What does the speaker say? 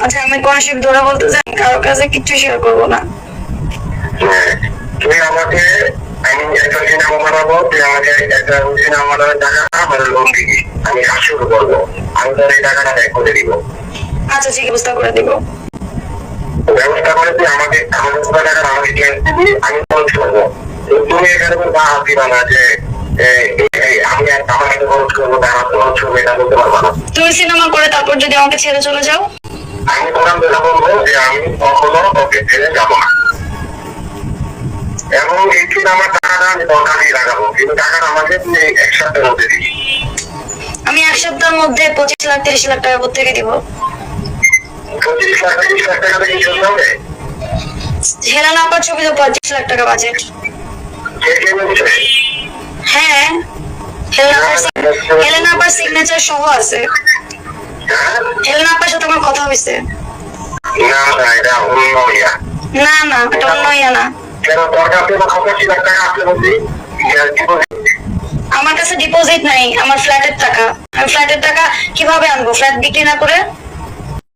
আচ্ছা আমি কোন শিব ধরে বলতে চাই, কারো কাছে কিচ্ছু শেয়ার করবো না। তুমি আমাকে, আমি একটা সিনেমা বানাবো, তুই আমাকে একটা সিনেমা বানানোর টাকা আমার লোন দিবি, আমি কাজ শুরু করবো, আমি তোর এই টাকাটা ব্যাক করে দিব। আচ্ছা ঠিক ব্যবস্থা করে দিব। ব্যবস্থা করে তুই আমাকে আমার টাকা আমাকে ক্যাশ দিবি, আমি খরচ করবো। তুমি এখানে কোনো বাহাত দিবা না যে আমি আমার একটা খরচ করবো, আমার খরচ করবো, এটা বলতে পারবো না। তুমি সিনেমা করে তারপর যদি আমাকে ছেড়ে চলে যাও? আমি কোরআন বেলা বলবো যে আমি কখনো তোকে ছেড়ে যাবো না, এবং এই আমার টাকাটা আমি তোর কাছেই লাগাবো, কিন্তু টাকাটা আমাকে তুই এক সপ্তাহের মধ্যে দিবি। আমি এক সপ্তাহের মধ্যে 25 লাখ 30 লাখ টাকা কোথেকে দিব? 25 লাখ 30 লাখ টাকা দিয়ে চলতে হবে? হেলেনা আপার ছবি তো 25 লাখ টাকা বাজেট। কে বলছে? হ্যাঁ, হেলেনা আপার সিগনেচার সহ আছে। হেলেনা আপার সাথে আমার কথা হয়েছে। না না, এটা অন্য ইয়া। না না, এটা অন্য ইয়া না। কেন তোর কাছে 25 লাখ টাকা আছে বলছি? আমার কাছে ডিপোজিট নাই, আমার ফ্ল্যাটের টাকা। আমি ফ্ল্যাটের টাকা কিভাবে আনবো ফ্ল্যাট বিক্রি না করে?